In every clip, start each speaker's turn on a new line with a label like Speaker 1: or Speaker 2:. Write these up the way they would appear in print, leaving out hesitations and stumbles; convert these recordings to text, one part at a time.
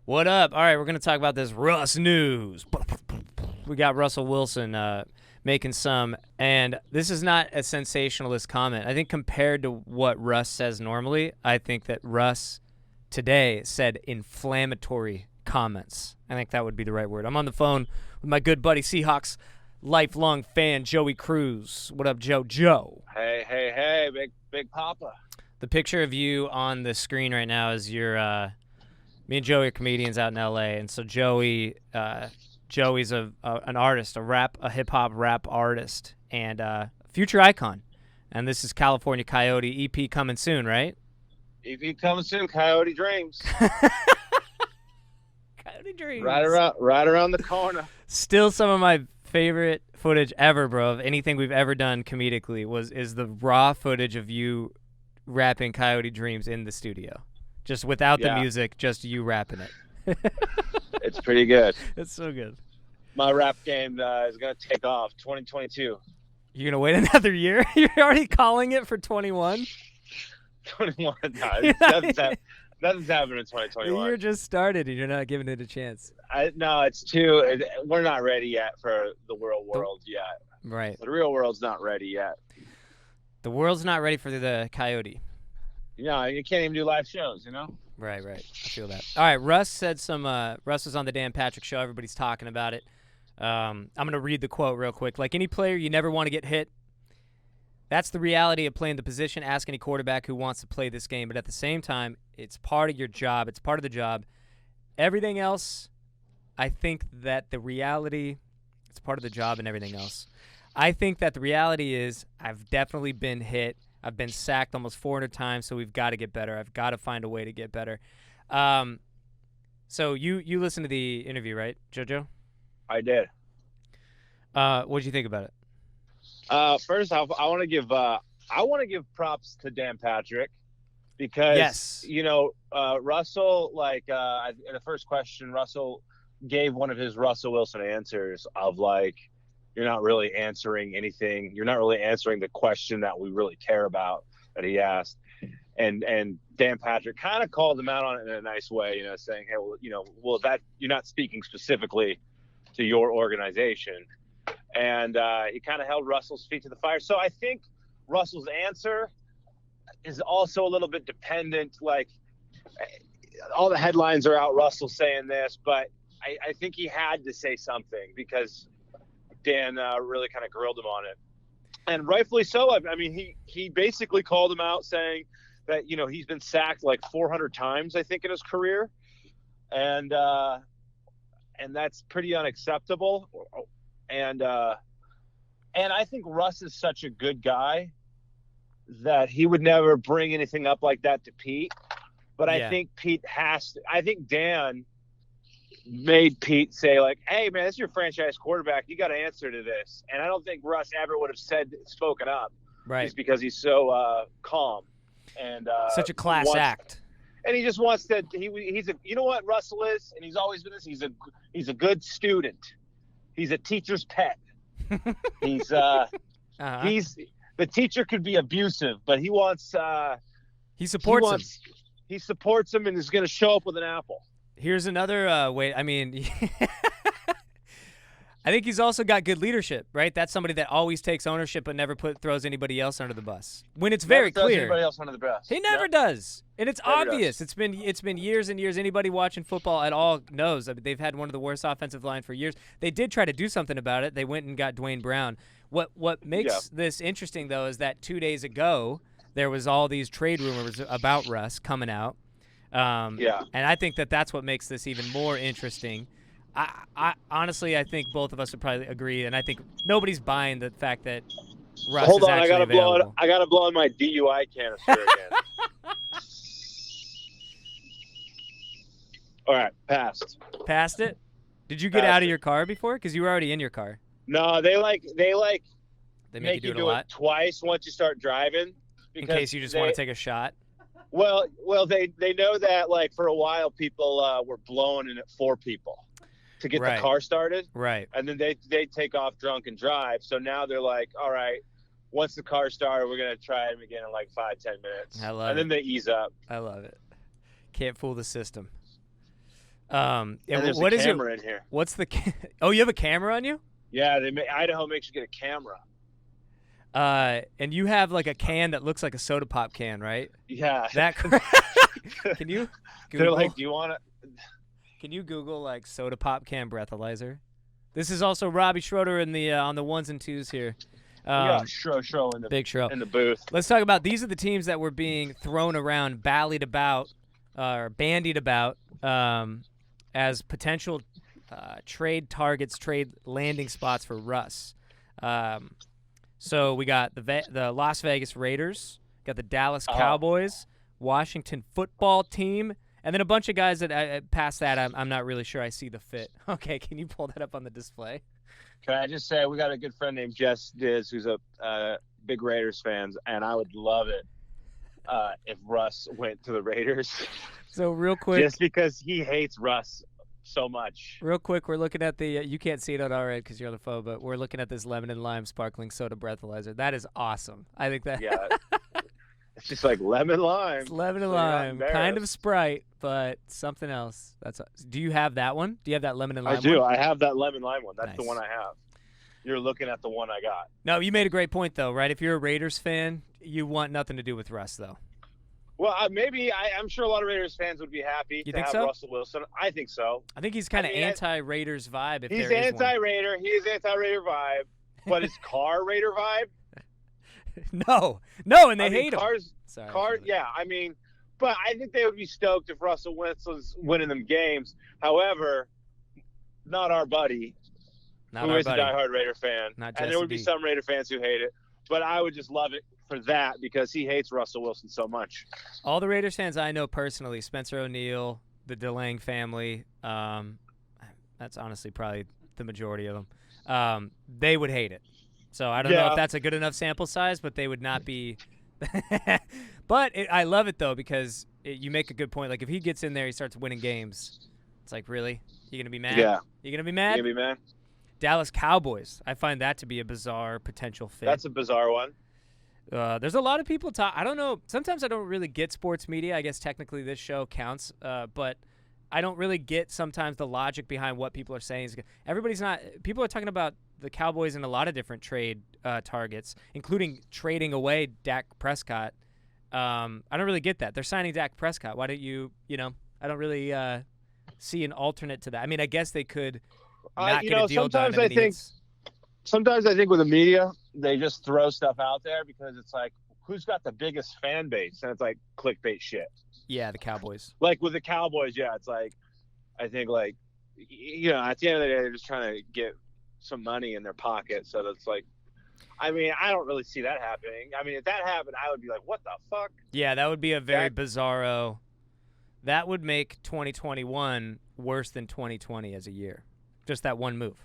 Speaker 1: What up? All right, we're going to talk about this Russ news. We got Russell Wilson making some, and this is not a sensationalist comment. I think compared to what Russ says normally, I think that Russ today said inflammatory comments. I think that would be the right word. I'm on the phone with my good buddy Seahawks lifelong fan, Joey Cruz. What up, Joe? Joe.
Speaker 2: Hey, big Papa.
Speaker 1: The picture of you on the screen right now is your me and Joey are comedians out in LA, and so Joey's an artist, a hip hop rap artist, and future icon. And this is California Coyote EP coming soon, right?
Speaker 2: EP coming soon, Coyote Dreams.
Speaker 1: Coyote Dreams.
Speaker 2: Right around the corner.
Speaker 1: Still some of my favorite footage ever, bro, of anything we've ever done comedically is the raw footage of you rapping Coyote Dreams in the studio. Just without the music, just you rapping it.
Speaker 2: It's pretty good.
Speaker 1: It's so good.
Speaker 2: My rap game is going to take off 2022.
Speaker 1: You're going to wait another year? You're already calling it for 21?
Speaker 2: 21. No, nothing's happening in 2021.
Speaker 1: The year just started and you're not giving it a chance.
Speaker 2: No, we're not ready yet for the real world yet.
Speaker 1: Right.
Speaker 2: The real world's not ready yet.
Speaker 1: The world's not ready for the Coyote.
Speaker 2: No, you can't even do live shows, you know?
Speaker 1: Right. I feel that. All right, Russ said Russ was on the Dan Patrick Show. Everybody's talking about it. I'm going to read the quote real quick. Like any player, you never want to get hit. That's the reality of playing the position. Ask any quarterback who wants to play this game. But at the same time, it's part of your job. It's part of the job. Everything else, I think that the reality, it's part of the job and everything else. I think that the reality is I've definitely been hit. I've been sacked almost 400 times, so we've got to get better. I've got to find a way to get better. So you listened to the interview, right, JoJo?
Speaker 2: I did.
Speaker 1: What did you think about it?
Speaker 2: First off, I want to give props to Dan Patrick because Russell, in the first question, Russell gave one of his Russell Wilson answers of like, you're not really answering anything. You're not really answering the question that we really care about that he asked. And Dan Patrick kind of called him out on it in a nice way, saying, hey, that you're not speaking specifically to your organization. And he kind of held Russell's feet to the fire. So I think Russell's answer is also a little bit dependent. Like all the headlines are out, Russell saying this, but I think he had to say something because Dan really kind of grilled him on it. And rightfully so. I mean, he basically called him out saying that, he's been sacked like 400 times, I think, in his career. And that's pretty unacceptable. And I think Russ is such a good guy that he would never bring anything up like that to Pete. But I think I think Dan made Pete say like, hey man, this is your franchise quarterback. You got to answer to this. And I don't think Russ ever would have spoken up. Right. Just because he's so calm and
Speaker 1: such a class act.
Speaker 2: And he just wants to, he's a, you know what Russell is? And he's always been this. He's a good student. He's a teacher's pet. He's the teacher could be abusive, but he wants,
Speaker 1: he supports him.
Speaker 2: He supports him and is going to show up with an apple.
Speaker 1: Here's another way. I mean, I think he's also got good leadership, right? That's somebody that always takes ownership but never throws anybody else under the bus. When it's very clear,
Speaker 2: anybody else under the bus.
Speaker 1: He never does, and it's obvious. It's been years and years. Anybody watching football at all knows. I mean, they've had one of the worst offensive line for years. They did try to do something about it. They went and got Dwayne Brown. What makes this interesting though is that 2 days ago there was all these trade rumors about Russ coming out. And I think that's what makes this even more interesting. I honestly, I think both of us would probably agree, and I think nobody's buying the fact that Russ
Speaker 2: Hold
Speaker 1: is
Speaker 2: on,
Speaker 1: actually available.
Speaker 2: I gotta blow on my DUI canister again. All right, passed.
Speaker 1: Passed it? Did you get out of your car before? Because you were already in your car.
Speaker 2: No, they make
Speaker 1: you do it
Speaker 2: twice once you start driving.
Speaker 1: In case you just want to take a shot.
Speaker 2: Well, they know that like for a while people were blowing in at 4 people to get the car started.
Speaker 1: Right.
Speaker 2: And then they take off drunk and drive. So now they're like, all right, once the car started, we're going to try them again in like 5-10 minutes.
Speaker 1: I love it.
Speaker 2: And then they ease up.
Speaker 1: I love it. Can't fool the system.
Speaker 2: And there's a camera in here.
Speaker 1: What's the? Oh, you have a camera on you?
Speaker 2: Yeah, Idaho makes you get a camera.
Speaker 1: And you have like a can that looks like a soda pop can, right?
Speaker 2: Yeah.
Speaker 1: That. Can you? Google?
Speaker 2: They're like, do you want to?
Speaker 1: Can you Google like soda pop can breathalyzer? This is also Robbie Schroeder in the on the ones and twos here.
Speaker 2: Yeah, Shro in the
Speaker 1: big Shro
Speaker 2: in the booth.
Speaker 1: Let's talk about these are the teams that were being thrown around, bandied about as potential trade targets, trade landing spots for Russ. So we got the Las Vegas Raiders, got the Dallas Cowboys, Washington football team, and then a bunch of guys that past that I'm not really sure I see the fit. Okay, can you pull that up on the display?
Speaker 2: Can I just say we got a good friend named Jess Diz who's a big Raiders fan, and I would love it if Russ went to the Raiders.
Speaker 1: So real quick,
Speaker 2: just because he hates Russ so much.
Speaker 1: Real quick, we're looking at the you can't see it on our end because you're on the phone, but we're looking at this lemon and lime sparkling soda breathalyzer. That is awesome. I think that.
Speaker 2: Yeah. It's just like lemon lime.
Speaker 1: It's lemon and lime, kind of Sprite, but something else. Do you have that one? Do you have that lemon and lime?
Speaker 2: I do.
Speaker 1: One?
Speaker 2: I have that lemon lime one. That's
Speaker 1: nice.
Speaker 2: The one I have. You're looking at the one I got.
Speaker 1: No, you made a great point though, right? If you're a Raiders fan, you want nothing to do with Russ though.
Speaker 2: Well, I'm sure a lot of Raiders fans would be happy to have Russell Wilson. I think so.
Speaker 1: I think he's kind of anti-Raiders vibe. If
Speaker 2: he's anti-Raider. He's anti-Raider vibe. But is Carr Raider vibe?
Speaker 1: No, and they hate him.
Speaker 2: Yeah, but I think they would be stoked if Russell Wilson's winning them games. However, not our buddy, who is a diehard Raider fan. And there would be some Raider fans who hate it. But I would just love it for that because he hates Russell Wilson so much.
Speaker 1: All the Raiders fans I know personally, Spencer O'Neill, the DeLange family, that's honestly probably the majority of them, they would hate it. So I don't know if that's a good enough sample size, but they would not be. But I love it, though, because you make a good point. Like, if he gets in there, he starts winning games. It's like, really? You going to be mad?
Speaker 2: Yeah.
Speaker 1: You going to be mad?
Speaker 2: You going to be mad?
Speaker 1: Dallas Cowboys. I find that to be a bizarre potential fit.
Speaker 2: That's a bizarre one.
Speaker 1: There's a lot of people talk. I don't know. Sometimes I don't really get sports media. I guess technically this show counts, but I don't really get sometimes the logic behind what people are saying. People are talking about the Cowboys in a lot of different trade targets, including trading away Dak Prescott. I don't really get that. They're signing Dak Prescott. Why don't I don't really see an alternate to that. I mean, I guess they could not get a deal done.
Speaker 2: Sometimes I think with the media, they just throw stuff out there because it's like, who's got the biggest fan base? And it's like clickbait shit.
Speaker 1: Yeah, the Cowboys.
Speaker 2: Like with the Cowboys, it's like, I think like, at the end of the day, they're just trying to get some money in their pocket. So that's like, I don't really see that happening. If that happened, I would be like, what the fuck?
Speaker 1: Yeah, that would be a very bizarro. That would make 2021 worse than 2020 as a year. Just that one move.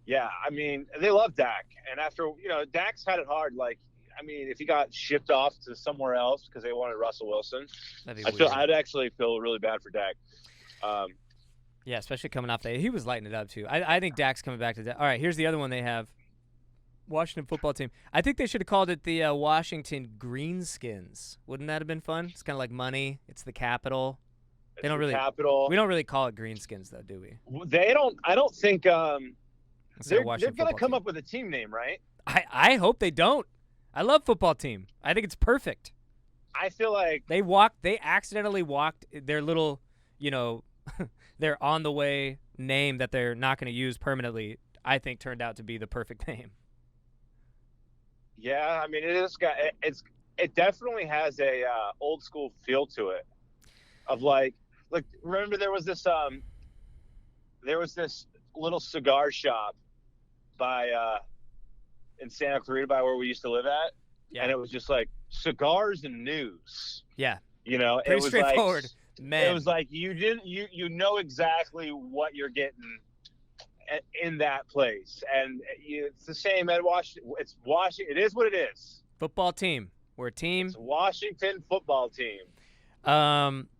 Speaker 2: Yeah, they love Dak. And after, Dak's had it hard. Like, if he got shipped off to somewhere else because they wanted Russell Wilson, I'd actually feel really bad for Dak.
Speaker 1: Yeah, especially coming off that. He was lighting it up, too. I think Dak's coming back to that. All right, here's the other one they have. Washington football team. I think they should have called it the Washington Greenskins. Wouldn't that have been fun? It's kind of like money. It's the capital.
Speaker 2: Capital.
Speaker 1: We don't really call it Greenskins, though, do we?
Speaker 2: They don't. I don't think they're going to come up with a team name, right?
Speaker 1: I hope they don't. I love football team. I think it's perfect.
Speaker 2: I feel like
Speaker 1: they accidentally walked their little, their on the way name that they're not going to use permanently. I think turned out to be the perfect name.
Speaker 2: Yeah, it definitely has a old school feel to it. Of like remember there was this little cigar shop by in Santa Clarita by where we used to live at. Yeah. And it was just like cigars and news.
Speaker 1: Yeah.
Speaker 2: Pretty
Speaker 1: it was straightforward.
Speaker 2: It was like you know exactly what you're getting in that place. And it's the same at Washington. It's Washington. It is what it is.
Speaker 1: Football team. We're a team.
Speaker 2: It's Washington football team.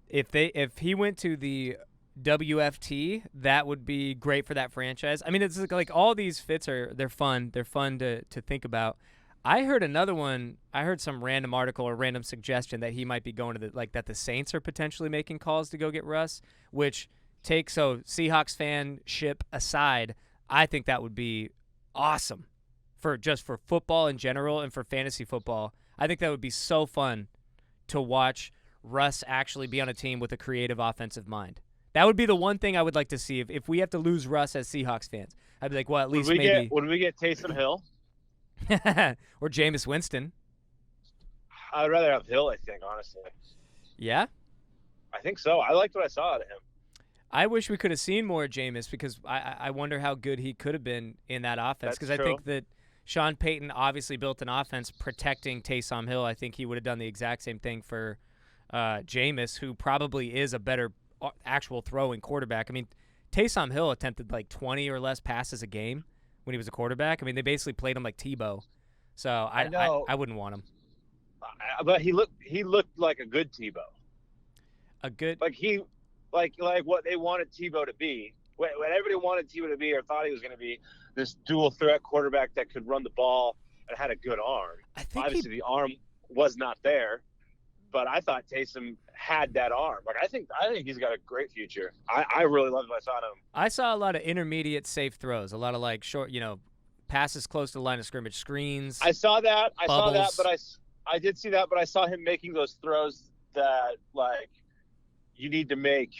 Speaker 1: If he went to the WFT, that would be great for that franchise. It's like all these fits they're fun. They're fun to think about. I heard another one. I heard some random article or random suggestion that he might be going to that the Saints are potentially making calls to go get Russ, which Seahawks fanship aside, I think that would be awesome for football in general and for fantasy football. I think that would be so fun to watch Russ actually be on a team with a creative offensive mind. That would be the one thing I would like to see if we have to lose Russ as Seahawks fans. I'd be like, well, at least maybe.
Speaker 2: Would we get Taysom Hill?
Speaker 1: Or Jameis Winston.
Speaker 2: I'd rather have Hill, I think, honestly.
Speaker 1: Yeah?
Speaker 2: I think so. I liked what I saw out of him.
Speaker 1: I wish we could have seen more of Jameis because I wonder how good he could have been in that offense. Because I think that Sean Payton obviously built an offense protecting Taysom Hill. I think he would have done the exact same thing for Jameis, who probably is a better actual throwing quarterback. I mean, Taysom Hill attempted like 20 or less passes a game when he was a quarterback. I mean, they basically played him like Tebow. So I wouldn't want him.
Speaker 2: But he looked like a good Tebow.
Speaker 1: A good
Speaker 2: like what they wanted Tebow to be. What everybody wanted Tebow to be or thought he was going to be, this dual threat quarterback that could run the ball and had a good arm. Obviously the arm was not there, but I thought Taysom had that arm. Like I think he's got a great future. I really loved what I saw him.
Speaker 1: I saw a lot of intermediate safe throws, a lot of like short, passes close to the line of scrimmage, screens.
Speaker 2: I saw that,
Speaker 1: bubbles.
Speaker 2: but I did see that, but I saw him making those throws that like you need to make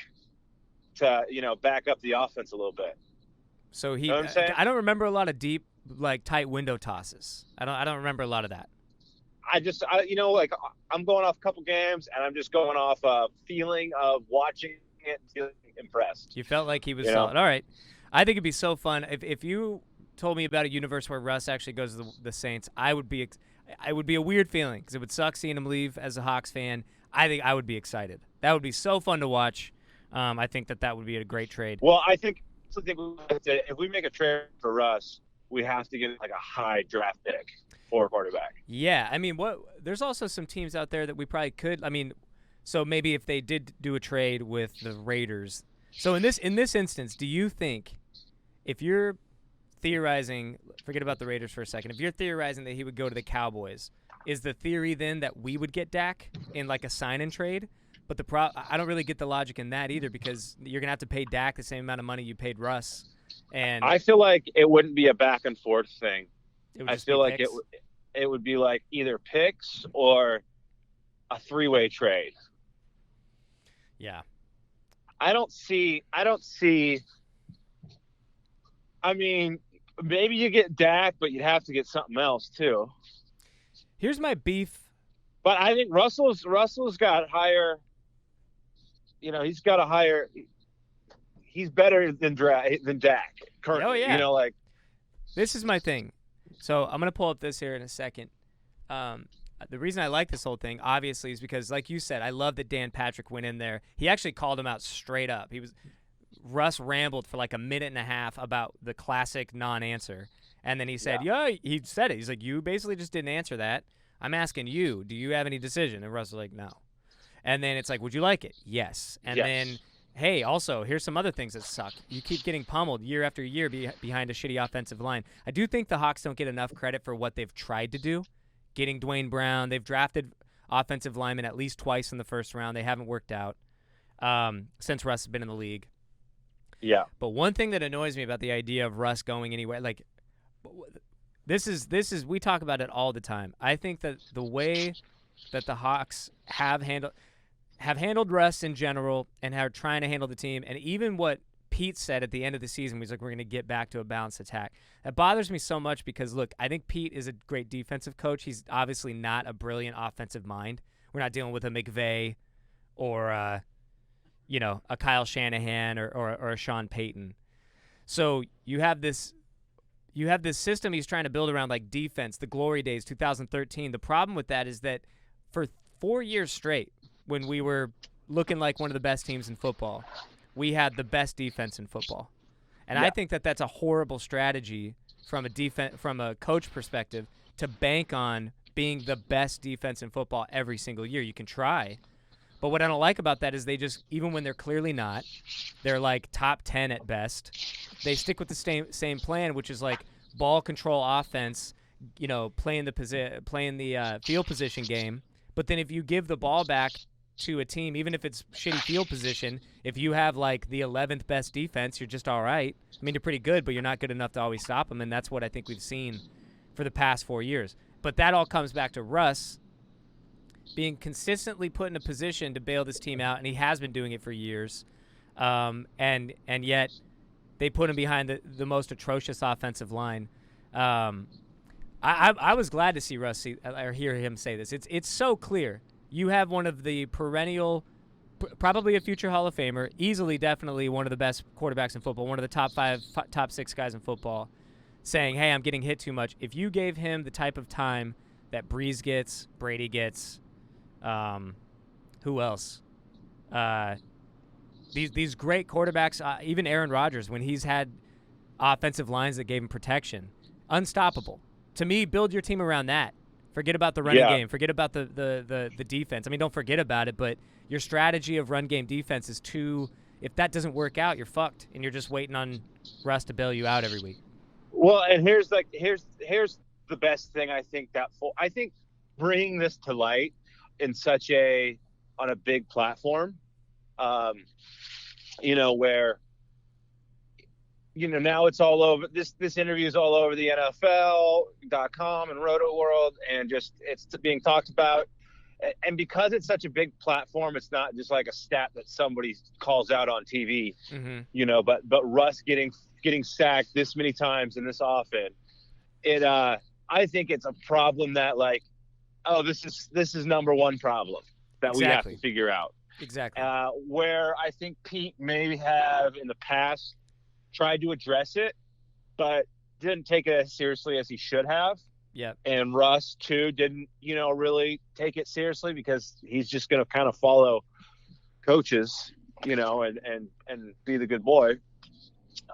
Speaker 2: to back up the offense a little bit.
Speaker 1: So
Speaker 2: you know what I'm saying?
Speaker 1: I don't remember a lot of deep, like tight window tosses. I don't remember a lot of that.
Speaker 2: I'm going off a couple games and I'm just going off a feeling of watching it and feeling impressed.
Speaker 1: You felt like he was solid. All right. I think it'd be so fun if you told me about a universe where Russ actually goes to the Saints. I would be a weird feeling because it would suck seeing him leave as a Hawks fan. I think I would be excited. That would be so fun to watch. I think that would be a great trade.
Speaker 2: Well, I think if we make a trade for Russ, we have to get like a high draft pick for a quarterback.
Speaker 1: Yeah, I mean, there's also some teams out there that we probably could. I mean, so maybe if they did do a trade with the Raiders. So in this instance, do you think if you're theorizing, forget about the Raiders for a second, if you're theorizing that he would go to the Cowboys, is the theory then that we would get Dak in like a sign and trade? But I don't really get the logic in that either because you're going to have to pay Dak the same amount of money you paid Russ. And
Speaker 2: I feel like it wouldn't be a back and forth thing.
Speaker 1: I feel like
Speaker 2: it would be like either picks or a three-way trade.
Speaker 1: Yeah.
Speaker 2: I don't see I mean, maybe you get Dak, but you'd have to get something else too.
Speaker 1: Here's my beef.
Speaker 2: But I think Russell's got higher. He's got a higher. He's better than Dak currently.
Speaker 1: Oh yeah.
Speaker 2: This
Speaker 1: is my thing. So I'm gonna pull up this here in a second. The reason I like this whole thing, obviously, is because, like you said, I love that Dan Patrick went in there. He actually called him out straight up. Russ rambled for like a minute and a half about the classic non-answer, and then he said, he said it. He's like, you basically just didn't answer that. I'm asking you, do you have any decision? And Russ was like, no. And then it's like, would you like it? Yes. And then, hey, also, here's some other things that suck. You keep getting pummeled year after year behind a shitty offensive line. I do think the Hawks don't get enough credit for what they've tried to do. Getting Dwayne Brown. They've drafted offensive linemen at least twice in the first round. They haven't worked out since Russ has been in the league.
Speaker 2: Yeah.
Speaker 1: But one thing that annoys me about the idea of Russ going anywhere, like – This is we talk about it all the time. I think that the way that the Hawks have handled Russ in general and are trying to handle the team, and even what Pete said at the end of the season, he's like, we're going to get back to a balanced attack. That bothers me so much because, look, I think Pete is a great defensive coach. He's obviously not a brilliant offensive mind. We're not dealing with a McVay or a Kyle Shanahan or a Sean Payton. So you have this system he's trying to build around, like defense, the glory days, 2013. The problem with that is that for 4 years straight, when we were looking like one of the best teams in football, we had the best defense in football. And I think that that's a horrible strategy from a coach perspective to bank on being the best defense in football every single year. You can try. But what I don't like about that is they just, even when they're clearly not, they're like top 10 at best. They stick with the same plan, which is like ball control offense, playing the field position game. But then if you give the ball back to a team, even if it's shitty field position. If you have like the 11th best defense, you're just all right. I mean, you're pretty good, but you're not good enough to always stop them, and that's what I think we've seen for the past 4 years. But that all comes back to Russ being consistently put in a position to bail this team out, and he has been doing it for years. And yet they put him behind the most atrocious offensive line. I was glad to see Russ or hear him say this. It's so clear. You have one of the perennial, probably a future Hall of Famer, easily, definitely one of the best quarterbacks in football, one of the top 5, top 6 guys in football, saying, hey, I'm getting hit too much. If you gave him the type of time that Breeze gets, Brady gets, who else? These great quarterbacks, even Aaron Rodgers, when he's had offensive lines that gave him protection, unstoppable. To me, build your team around that. Forget about the running game. Forget about the defense. I mean, don't forget about it, but your strategy of run game defense is too – if that doesn't work out, you're fucked, and you're just waiting on Russ to bail you out every week.
Speaker 2: Well, and here's the best thing I think I think bringing this to light in on a big platform, where – now it's all over. This interview is all over the NFL.com and Roto World, and just it's being talked about. And because it's such a big platform, it's not just like a stat that somebody calls out on TV, But Russ getting sacked this many times and this often, I think it's a problem that this is number one problem that we have to figure out.
Speaker 1: Exactly.
Speaker 2: Where I think Pete may have in the past tried to address it, but didn't take it as seriously as he should have.
Speaker 1: Yeah.
Speaker 2: And Russ too didn't, really take it seriously because he's just going to kind of follow coaches, and be the good boy.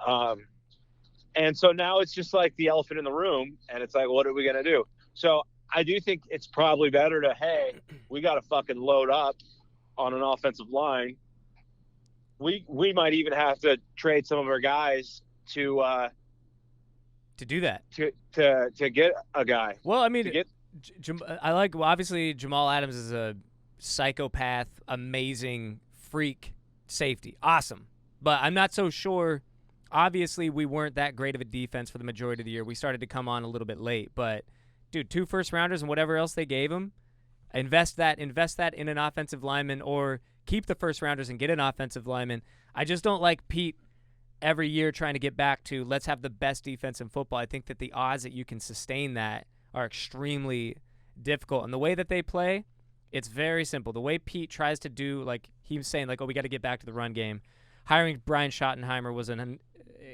Speaker 2: And so now it's just like the elephant in the room, and it's like, what are we going to do? So I do think it's probably better to, hey, we got to fucking load up on an offensive line. We might even have to trade some of our guys to
Speaker 1: do that
Speaker 2: to get a guy.
Speaker 1: Well, I mean, obviously Jamal Adams is a psychopath, amazing freak safety, awesome. But I'm not so sure. Obviously, we weren't that great of a defense for the majority of the year. We started to come on a little bit late, but dude, 2 first-rounders and whatever else they gave him, invest that in an offensive lineman, or keep the first-rounders and get an offensive lineman. I just don't like Pete every year trying to get back to let's have the best defense in football. I think that the odds that you can sustain that are extremely difficult. And the way that they play, it's very simple. The way Pete tries to do, like he was saying, we got to get back to the run game. Hiring Brian Schottenheimer was an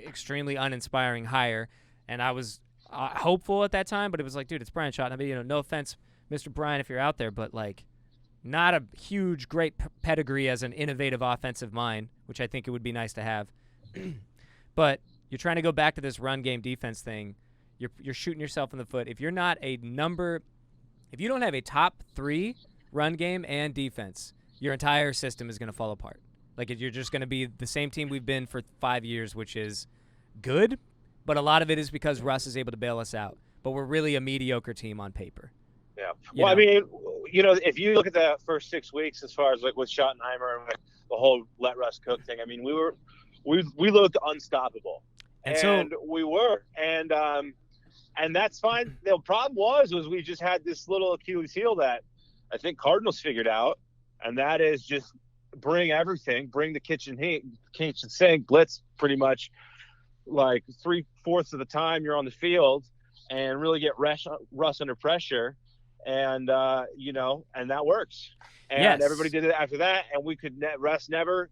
Speaker 1: extremely uninspiring hire, and I was hopeful at that time, but it was like, dude, it's Brian Schottenheimer. No offense, Mr. Brian, if you're out there, but not a huge, great pedigree as an innovative offensive mind, which I think it would be nice to have. But you're trying to go back to this run game defense thing. You're shooting yourself in the foot. If you're not if you don't have a top 3 run game and defense, your entire system is going to fall apart. You're just going to be the same team we've been for 5 years, which is good, but a lot of it is because Russ is able to bail us out. But we're really a mediocre team on paper.
Speaker 2: Yeah. Well, I mean, if you look at the first 6 weeks, as far as with Schottenheimer and the whole let Russ cook thing, I mean, we looked unstoppable, and we were, and that's fine. The problem was we just had this little Achilles heel that I think Cardinals figured out, and that is just bring the kitchen sink, blitz pretty much 3/4 of the time you're on the field, and really get Russ under pressure. And, and that works. And everybody did it after that. And Russ never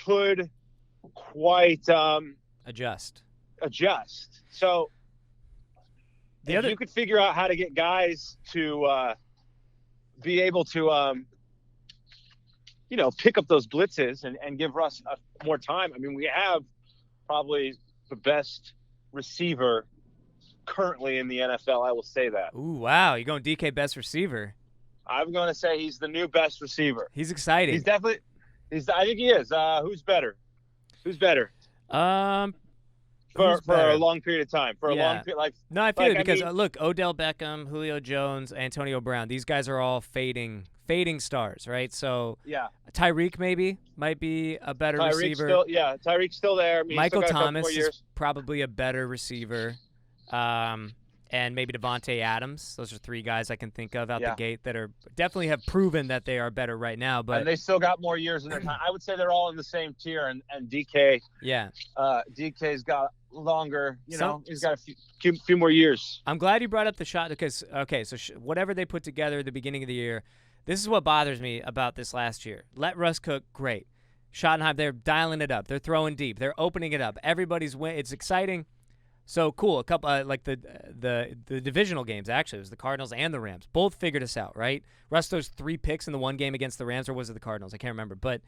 Speaker 2: could quite
Speaker 1: adjust.
Speaker 2: So you could figure out how to get guys to be able to, pick up those blitzes and give Russ more time. I mean, we have probably the best receiver currently in the NFL. I will say that.
Speaker 1: Ooh, wow. You're going DK best receiver.
Speaker 2: I'm going to say he's the new best receiver.
Speaker 1: He's exciting.
Speaker 2: I think he is. Who's better? For a long period of time. For a long period,
Speaker 1: No, I feel it because look, Odell Beckham, Julio Jones, Antonio Brown. These guys are all fading fading stars, right? So
Speaker 2: yeah,
Speaker 1: Tyreek might be a better receiver.
Speaker 2: Tyreek's still there. I mean,
Speaker 1: Michael
Speaker 2: still got a couple more
Speaker 1: Thomas
Speaker 2: years.
Speaker 1: is probably a better receiver. And maybe Devontae Adams. Those are three guys I can think of out the gate that are definitely have proven that they are better right now. But
Speaker 2: and they still got more years in their time. I would say they're all in the same tier. And DK, DK's got longer. He's got a few more years.
Speaker 1: I'm glad you brought up the shot because so whatever they put together at the beginning of the year, this is what bothers me about this last year. Let Russ cook, great. Schottenheim, they're dialing it up. They're throwing deep. They're opening it up. Everybody's win. It's exciting. So cool. A couple like the divisional games, actually, it was the Cardinals and the Rams. Both figured us out, right? Russ throws 3 picks in the one game against the Rams, or was it the Cardinals? I can't remember. But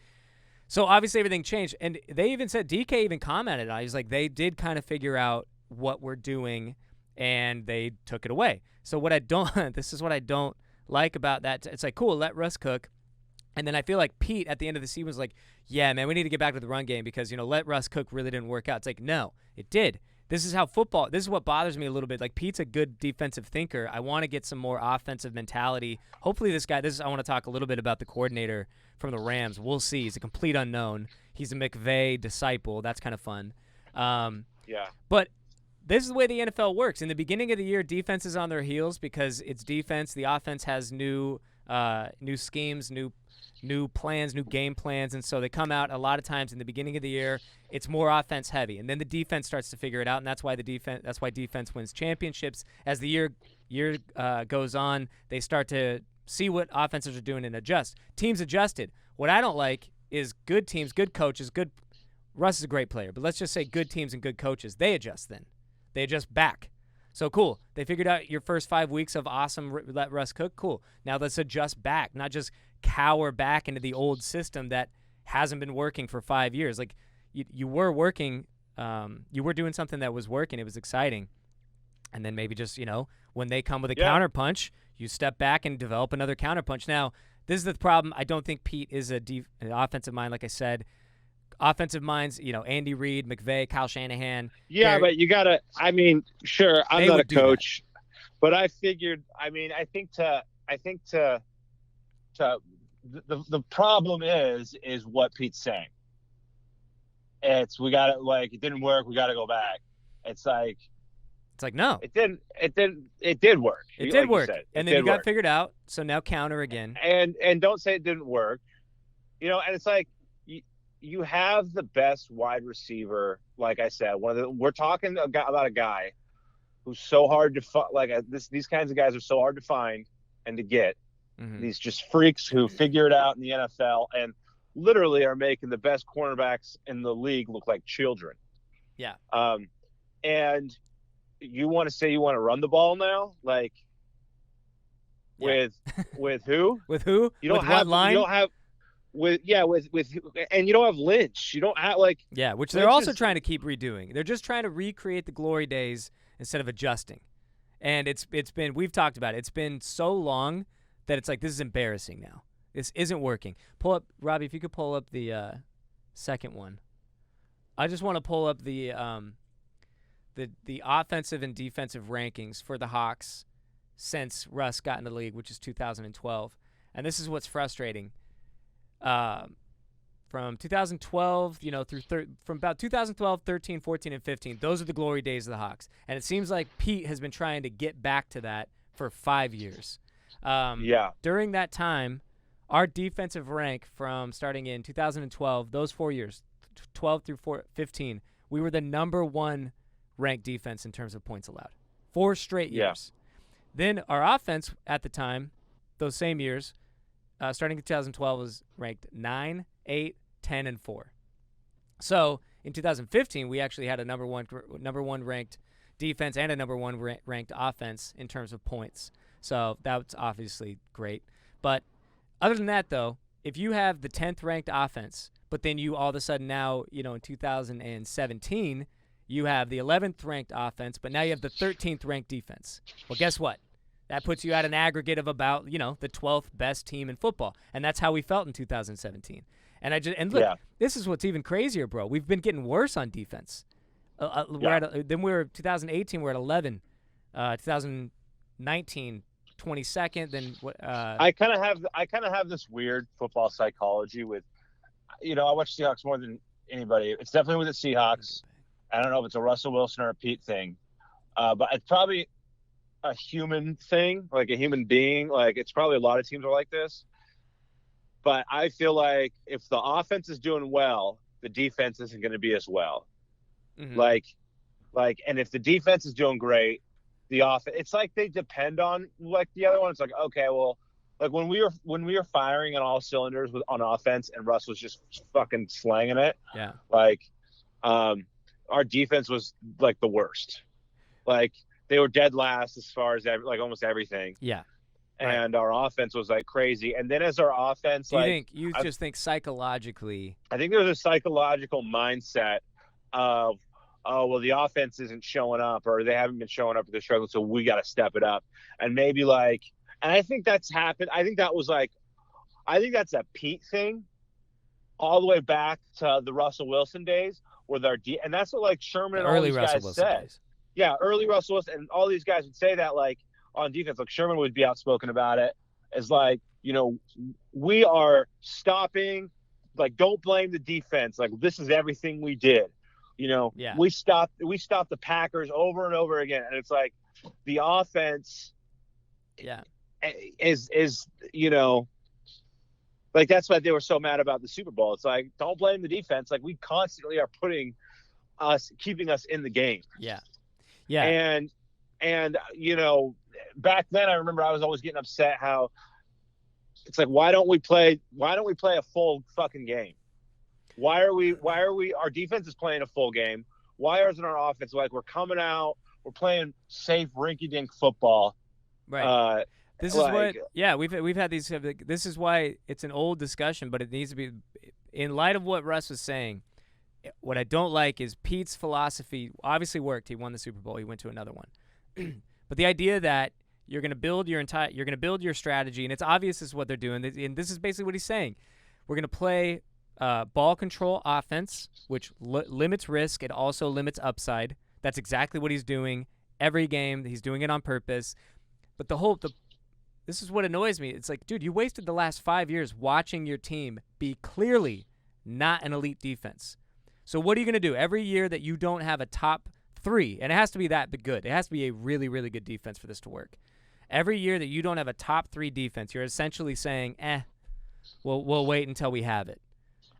Speaker 1: so obviously everything changed. And they even said, DK even commented on it. He's like, they did kind of figure out what we're doing, and they took it away. So this is what I don't like about that. It's like, cool, let Russ cook. And then I feel like Pete at the end of the season was like, yeah, man, we need to get back to the run game because, let Russ cook really didn't work out. It's like, no, it did. This is what bothers me a little bit. Like, Pete's a good defensive thinker. I want to get some more offensive mentality. Hopefully I want to talk a little bit about the coordinator from the Rams. We'll see. He's a complete unknown. He's a McVay disciple. That's kind of fun. But this is the way the NFL works. In the beginning of the year, defense is on their heels because it's defense. The offense has new schemes, new plans, new game plans, and so they come out a lot of times in the beginning of the year. It's more offense heavy, and then the defense starts to figure it out, and that's why defense wins championships. As the year goes on, they start to see what offenses are doing and adjust. Teams adjusted. What I don't like is good teams, good coaches, Russ is a great player, but let's just say good teams and good coaches, they adjust then. They adjust back. So cool. They figured out your first 5 weeks of awesome let Russ cook. Cool. Now let's adjust back, not just cower back into the old system that hasn't been working for 5 years. Like you were working, you were doing something that was working. It was exciting. And then maybe just, when they come with a counterpunch, you step back and develop another counterpunch. Now, this is the problem. I don't think Pete is an offensive mind, like I said. Offensive minds, Andy Reid, McVay, Kyle Shanahan.
Speaker 2: Yeah, but you got to – sure, I'm not a coach. But I figured – I think the problem is what Pete's saying. It's we got to it didn't work. We got to go back. It's like
Speaker 1: no,
Speaker 2: it did work.
Speaker 1: It did work, and then you got
Speaker 2: work.
Speaker 1: Figured out. So now counter again.
Speaker 2: And don't say it didn't work. And it's like you have the best wide receiver. Like I said, we're talking about a guy who's so hard to find. These kinds of guys are so hard to find and to get. Mm-hmm. These just freaks who figure it out in the NFL and literally are making the best cornerbacks in the league look like children.
Speaker 1: Yeah.
Speaker 2: And you want to say you want to run the ball now? With who?
Speaker 1: With who?
Speaker 2: You don't
Speaker 1: with
Speaker 2: have
Speaker 1: what line?
Speaker 2: You don't have and you don't have Lynch. You don't have
Speaker 1: which they're also trying to keep redoing. They're just trying to recreate the glory days instead of adjusting. And it's been, we've talked about it. It's been so long that it's like, this is embarrassing now. This isn't working. Pull up, Robbie, if you could pull up the second one. I just want to pull up the offensive and defensive rankings for the Hawks since Russ got in the league, which is 2012. And this is what's frustrating. From 2012, from about 2012, 13, 14, and 15, those are the glory days of the Hawks. And it seems like Pete has been trying to get back to that for 5 years. During that time, our defensive rank from starting in 2012, those 4 years, 12 through 15, we were the number 1 ranked defense in terms of points allowed. 4 straight years. Then our offense at the time, those same years, starting in 2012, was ranked 9, 8, 10, and 4. So in 2015, we actually had a number one ranked defense and a number 1 ranked offense in terms of points. So that's obviously great. But other than that, though, if you have the 10th ranked offense, but then you all of a sudden now, in 2017, you have the 11th ranked offense, but now you have the 13th ranked defense. Well, guess what? That puts you at an aggregate of about, the 12th best team in football. And that's how we felt in 2017. And look, This is what's even crazier, bro. We've been getting worse on defense. Then we were 2018, we're at 11. 2019, 22nd. Then
Speaker 2: I kind of have this weird football psychology with, I watch Seahawks more than anybody. It's definitely with the Seahawks. I don't know if it's a Russell Wilson or a Pete thing, but it's probably a human thing, like a human being. Like, it's probably a lot of teams are like this. But I feel like if the offense is doing well, the defense isn't going to be as well. Mm-hmm. And if the defense is doing great, the offense, it's like they depend on like the other one. It's like, okay, well, like when we were firing on all cylinders on offense and Russ was just fucking slanging it.
Speaker 1: Yeah.
Speaker 2: Like, our defense was like the worst. Like, they were dead last as far as like almost everything.
Speaker 1: Yeah.
Speaker 2: And our offense was like crazy. And then as our offense,
Speaker 1: you just think psychologically?
Speaker 2: I think there's a psychological mindset of, oh, well, the offense isn't showing up, or they haven't been showing up, or they're struggling, so we got to step it up. And maybe and I think that's happened. I think that's a Pete thing all the way back to the Russell Wilson days with and that's what like Sherman and all these guys said. Yeah, early Russell Wilson and all these guys would say that like on defense. Like Sherman would be outspoken about it as like, we are stopping, like, don't blame the defense. Like, this is everything we did.
Speaker 1: Yeah.
Speaker 2: We stopped the Packers over and over again. And it's like the offense is like, that's why they were so mad about the Super Bowl. It's like, don't blame the defense. Like, we constantly are keeping us in the game.
Speaker 1: Yeah. Yeah.
Speaker 2: And back then I remember I was always getting upset how it's like, why don't we play a full fucking game? Why are we our defense is playing a full game? Why isn't our offense like we're coming out, we're playing safe rinky-dink football?
Speaker 1: Right. This is what we've had these. This is why it's an old discussion, but it needs to be in light of what Russ was saying. What I don't like is Pete's philosophy obviously worked. He won the Super Bowl. He went to another one. But the idea that you're going to build your strategy, and it's obvious this is what they're doing. And this is basically what he's saying. We're going to play ball control offense, which limits risk. It also limits upside. That's exactly what he's doing every game. He's doing it on purpose. But this is what annoys me. It's like, dude, you wasted the last 5 years watching your team be clearly not an elite defense. So what are you going to do every year that you don't have a top 3? And it has to be that good. It has to be a really, really good defense for this to work. Every year that you don't have a top 3 defense, you're essentially saying, we'll wait until we have it.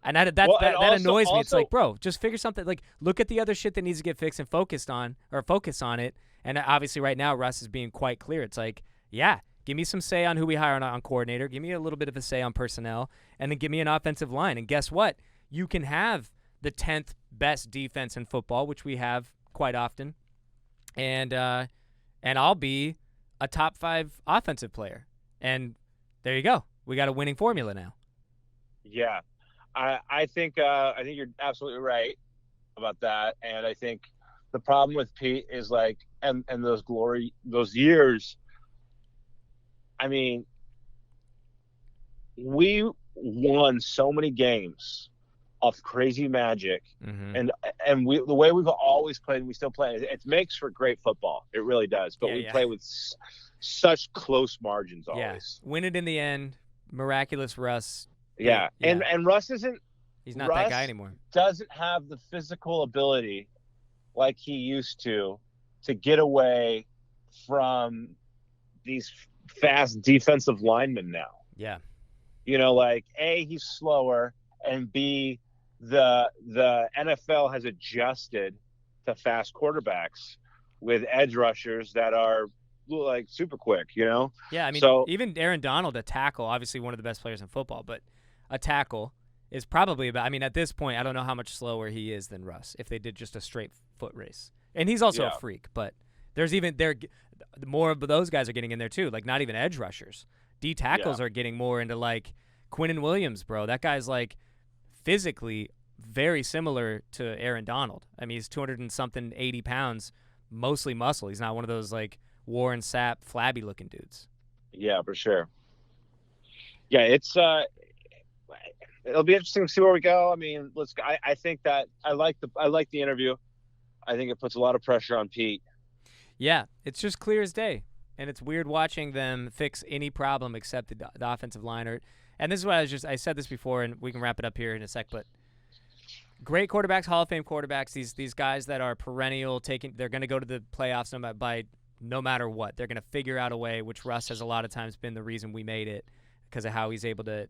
Speaker 1: And that annoys me. It's like, bro, just figure something. Like, look at the other shit that needs to get fixed and focus on it. And obviously right now Russ is being quite clear. It's like, yeah, give me some say on who we hire on coordinator. Give me a little bit of a say on personnel. And then give me an offensive line. And guess what? You can have the 10th best defense in football, which we have quite often. And I'll be a top 5 offensive player. And there you go. We got a winning formula now.
Speaker 2: Yeah. I think you're absolutely right about that. And I think the problem with Pete is like, and those years, I mean, we won so many games off crazy magic, and the way we've always played, and we still play, it makes for great football. It really does. But we play with such close margins always.
Speaker 1: Yeah. Win it in the end. Miraculous Russ.
Speaker 2: Yeah. And Russ isn't.
Speaker 1: He's not that guy anymore.
Speaker 2: Doesn't have the physical ability like he used to get away from these fast defensive linemen now.
Speaker 1: Yeah.
Speaker 2: Like A, he's slower, and B, the NFL has adjusted to fast quarterbacks with edge rushers that are like super quick, Yeah,
Speaker 1: I mean, even Aaron Donald, a tackle, obviously one of the best players in football, but a tackle is probably about, I mean, at this point, I don't know how much slower he is than Russ if they did just a straight foot race. And he's also a freak, but more of those guys are getting in there too, like not even edge rushers. D tackles are getting more into like Quinnen Williams, bro. That guy's like physically very similar to Aaron Donald. I mean, he's 200 and something, 80 pounds, mostly muscle. He's not one of those like Warren Sapp, flabby looking dudes.
Speaker 2: Yeah, for sure. Yeah, it's it'll be interesting to see where we go. I mean, I think that I like the interview. I think it puts a lot of pressure on Pete.
Speaker 1: Yeah, it's just clear as day. and it's weird watching them fix any problem except the offensive line. And this is what I said this before, and we can wrap it up here in a sec, but great quarterbacks, Hall of Fame quarterbacks, these guys that are perennial, they're going to go to the playoffs no matter what. They're going to figure out a way, which Russ has a lot of times been the reason we made it because of how he's able to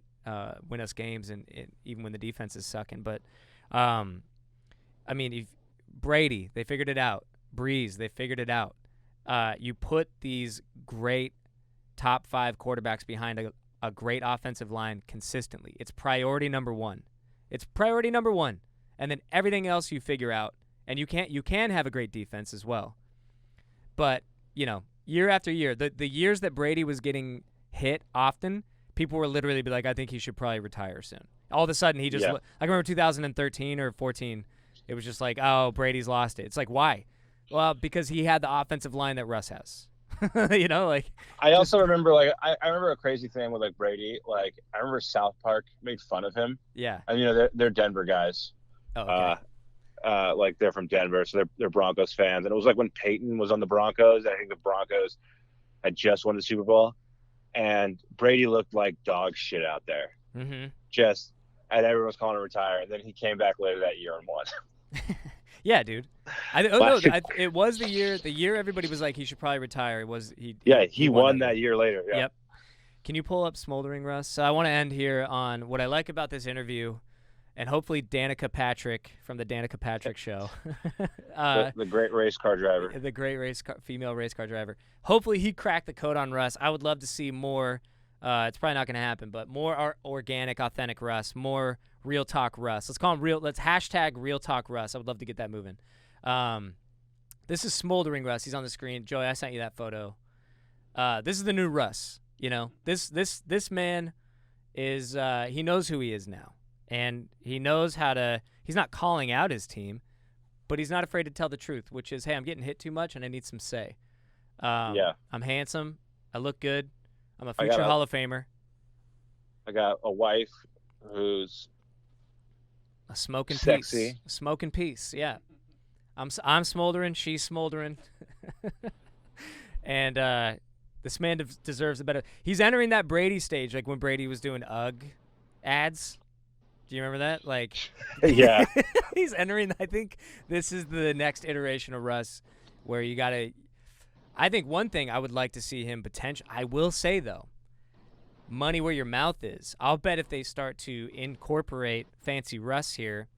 Speaker 1: win us games, and even when the defense is sucking. But, I mean, if Brady, they figured it out. Breeze, they figured it out. You put these great top 5 quarterbacks behind a great offensive line consistently. It's priority number one. And then everything else you figure out. And you can have a great defense as well. But, year after year, the years that Brady was getting hit often, people were literally be like, I think he should probably retire soon. All of a sudden, he just I remember 2013 or 14, it was just like, oh, Brady's lost it. It's like, why? Well, because he had the offensive line that Russ has.
Speaker 2: I also remember, I remember a crazy thing with, Brady. I remember South Park made fun of him.
Speaker 1: Yeah.
Speaker 2: And, they're Denver guys.
Speaker 1: Oh, okay.
Speaker 2: They're from Denver, so they're Broncos fans. And it was when Peyton was on the Broncos. I think the Broncos had just won the Super Bowl. And Brady looked like dog shit out there.
Speaker 1: Mm-hmm.
Speaker 2: And everyone was calling him retire. And then he came back later that year and won.
Speaker 1: Yeah, dude. It was the year everybody was like he should probably retire. It was he.
Speaker 2: Yeah, he won that year later. Yeah.
Speaker 1: Yep. Can you pull up Smoldering, Russ? So I want to end here on what I like about this interview, and hopefully Danica Patrick from the Danica Patrick Show,
Speaker 2: the great race car driver,
Speaker 1: female race car driver. Hopefully he cracked the code on Russ. I would love to see more. It's probably not going to happen, but more organic, authentic Russ, more real talk Russ. Let's call him real. Let's hashtag real talk Russ. I would love to get that moving. This is Smoldering Russ. He's on the screen. Joey, I sent you that photo. This is the new Russ. This man is he knows who he is now, and he knows how to. He's not calling out his team, but he's not afraid to tell the truth, which is, hey, I'm getting hit too much, and I need some say. I'm handsome. I look good. I'm a future Hall of Famer.
Speaker 2: I got a wife who's
Speaker 1: a smoking
Speaker 2: sexy.
Speaker 1: Piece. A smoking piece, yeah. I'm smoldering. She's smoldering. And this man deserves a better. He's entering that Brady stage, like when Brady was doing UGG ads. Do you remember that?
Speaker 2: Yeah.
Speaker 1: He's entering. I think this is the next iteration of Russ, where you gotta. I think one thing I would like to see him I will say, though, money where your mouth is. I'll bet if they start to incorporate Fancy Russ here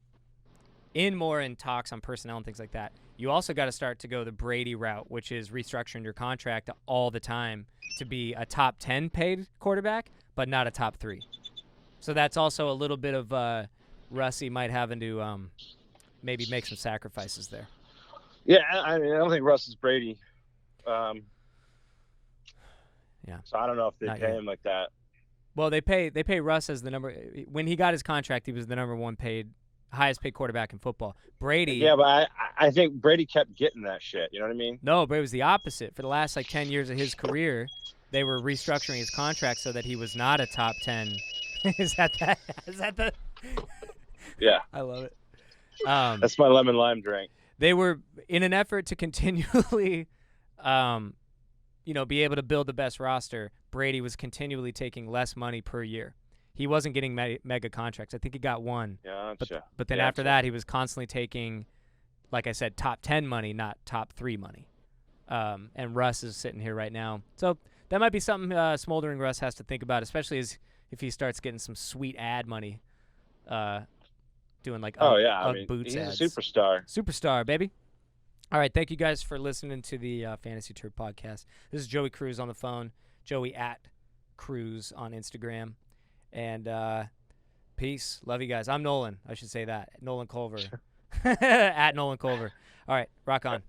Speaker 1: in talks on personnel and things like that, you also got to start to go the Brady route, which is restructuring your contract all the time to be a top 10 paid quarterback, but not a top 3. So that's also a little bit of Russie might having to maybe make some sacrifices there.
Speaker 2: Yeah, I don't think Russ is Brady.
Speaker 1: Yeah.
Speaker 2: So I don't know if they pay him like that.
Speaker 1: Well, they pay Russ as the when he got his contract, he was the number 1 highest paid quarterback in football. Brady.
Speaker 2: Yeah, but I think Brady kept getting that shit. You know what I mean?
Speaker 1: No, but it was the opposite. For the last 10 years of his career, they were restructuring his contract so that he was not a top 10. Is that the?
Speaker 2: Yeah.
Speaker 1: I love it.
Speaker 2: That's my lemon lime drink.
Speaker 1: They were in an effort to continually be able to build the best roster. Brady was continually taking less money per year. He wasn't getting mega contracts. I think he got one.
Speaker 2: Yeah,
Speaker 1: but then after that, he was constantly taking, like I said, top 10 money, not top 3 money. And Russ is sitting here right now. So that might be something Smoldering Russ has to think about, especially if he starts getting some sweet ad money, doing boots
Speaker 2: he's
Speaker 1: ads.
Speaker 2: A superstar.
Speaker 1: Superstar, baby. All right, thank you guys for listening to the Fantasy Turd podcast. This is Joey Cruz on the phone, Joey at Cruz on Instagram. And peace. Love you guys. I'm Nolan. I should say that. Nolan Culver. At Nolan Culver. All right, rock on.